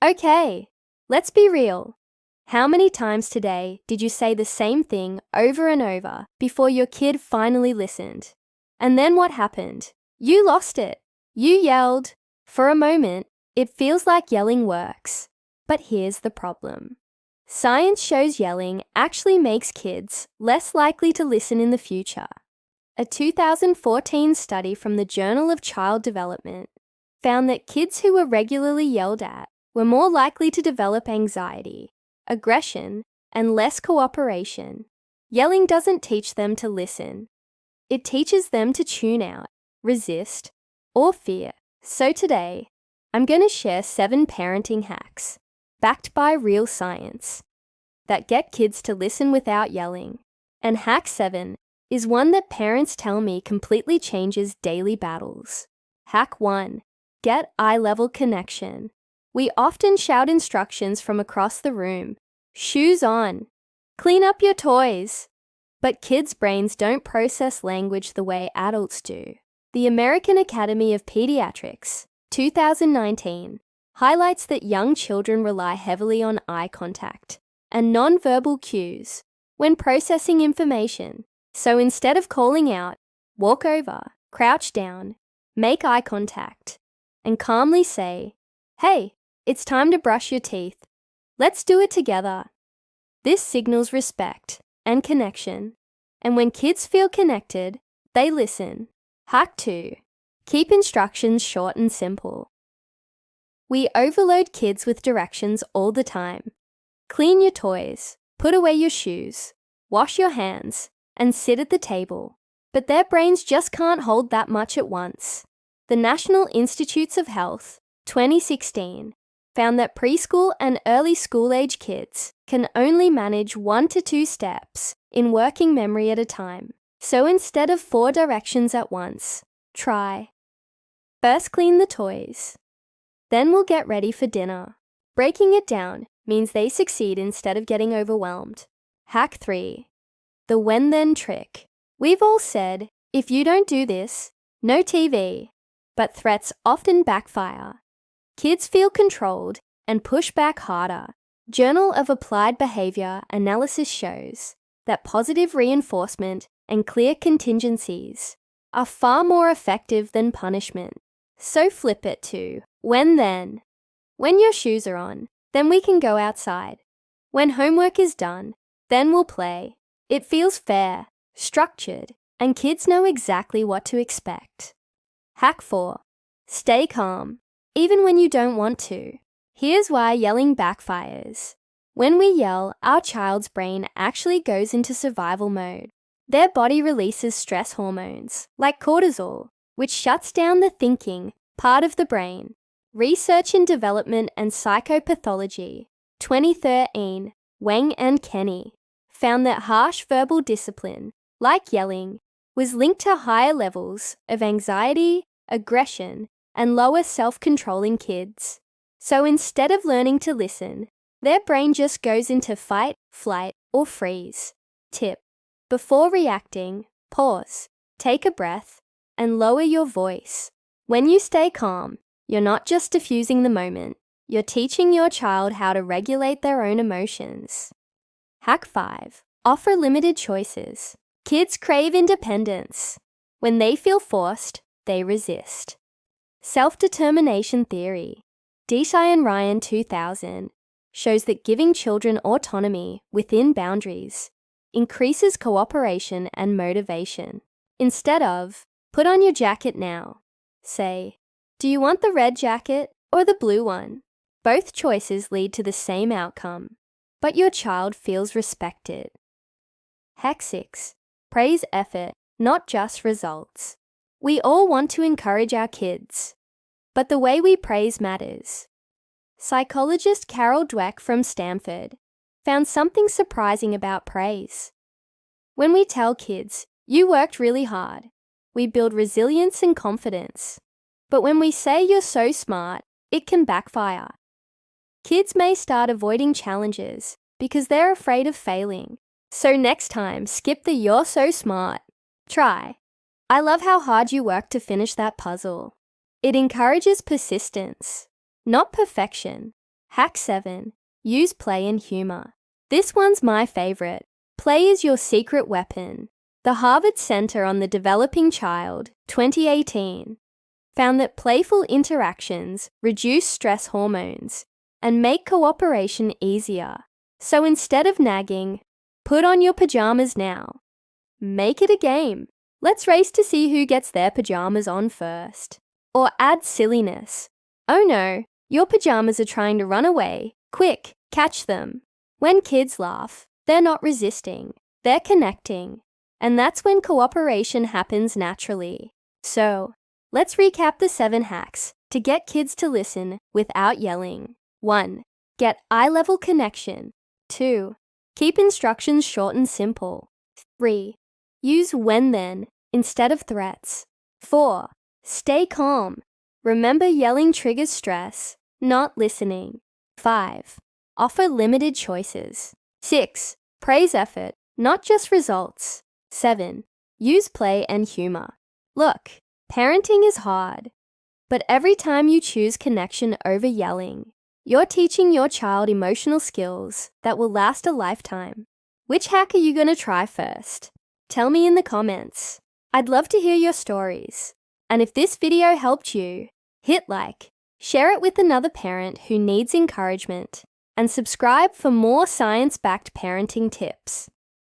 Okay, let's be real. How many times today did you say the same thing over and over before your kid finally listened? And then what happened? You lost it. You yelled. For a moment, it feels like yelling works. But here's the problem. Science shows yelling actually makes kids less likely to listen in the future. A 2014 study from the Journal of Child Development found that kids who were regularly yelled at were more likely to develop anxiety, aggression, and less cooperation. Yelling doesn't teach them to listen. It teaches them to tune out, resist, or fear. So today, I'm going to share 7 parenting hacks, backed by real science, that get kids to listen without yelling. And hack 7 is one that parents tell me completely changes daily battles. Hack 1. Get eye-level connection. We often shout instructions from across the room. Shoes on. Clean up your toys. But kids' brains don't process language the way adults do. The American Academy of Pediatrics, 2019, highlights that young children rely heavily on eye contact and nonverbal cues when processing information. So instead of calling out, walk over, crouch down, make eye contact, and calmly say, "Hey, it's time to brush your teeth. Let's do it together." This signals respect and connection, and when kids feel connected, they listen. Hack 2. Keep instructions short and simple. We overload kids with directions all the time. Clean your toys, put away your shoes, wash your hands, and sit at the table. But their brains just can't hold that much at once. The National Institutes of Health, 2016, found that preschool and early school-age kids can only manage 1 to 2 steps in working memory at a time. So instead of 4 directions at once, try. First clean the toys. Then we'll get ready for dinner. Breaking it down means they succeed instead of getting overwhelmed. Hack 3. The when-then trick. We've all said, if you don't do this, no TV. But threats often backfire. Kids feel controlled and push back harder. Journal of Applied Behavior Analysis shows that positive reinforcement and clear contingencies are far more effective than punishment. So flip it to when then. When your shoes are on, then we can go outside. When homework is done, then we'll play. It feels fair, structured, and kids know exactly what to expect. Hack 4. Stay calm, even when you don't want to. Here's why yelling backfires. When we yell, our child's brain actually goes into survival mode. Their body releases stress hormones, like cortisol, which shuts down the thinking part of the brain. Research in Development and Psychopathology, 2013, Wang and Kenny, found that harsh verbal discipline, like yelling, was linked to higher levels of anxiety, aggression, and lower self-control in kids. So instead of learning to listen, their brain just goes into fight, flight, or freeze. Tip: before reacting, pause, take a breath, and lower your voice. When you stay calm, you're not just diffusing the moment, you're teaching your child how to regulate their own emotions. Hack 5. Offer limited choices. Kids crave independence. When they feel forced, they resist. Self-determination theory, Desai and Ryan 2000, shows that giving children autonomy within boundaries increases cooperation and motivation. Instead of, put on your jacket now, say, do you want the red jacket or the blue one? Both choices lead to the same outcome, but your child feels respected. Hack 6. Praise effort, not just results. We all want to encourage our kids, but the way we praise matters. Psychologist Carol Dweck from Stanford found something surprising about praise. When we tell kids, you worked really hard, we build resilience and confidence. But when we say you're so smart, it can backfire. Kids may start avoiding challenges because they're afraid of failing. So next time, skip the "you're so smart." Try, "I love how hard you worked to finish that puzzle." It encourages persistence, not perfection. Hack 7. Use play and humor. This one's my favorite. Play is your secret weapon. The Harvard Center on the Developing Child, 2018, found that playful interactions reduce stress hormones and make cooperation easier. So instead of nagging, put on your pajamas now. Make it a game. Let's race to see who gets their pajamas on first. Or add silliness. Oh no, your pajamas are trying to run away. Quick, catch them. When kids laugh, they're not resisting, they're connecting. And that's when cooperation happens naturally. So, let's recap the 7 hacks to get kids to listen without yelling. 1. Get eye-level connection. 2. Keep instructions short and simple. 3. Use when-then instead of threats. 4. Stay calm. Remember, yelling triggers stress, not listening. 5. Offer limited choices. 6. Praise effort, not just results. 7. Use play and humor. Look, parenting is hard, but every time you choose connection over yelling, you're teaching your child emotional skills that will last a lifetime. Which hack are you going to try first? Tell me in the comments. I'd love to hear your stories. And if this video helped you, hit like, share it with another parent who needs encouragement, and subscribe for more science-backed parenting tips.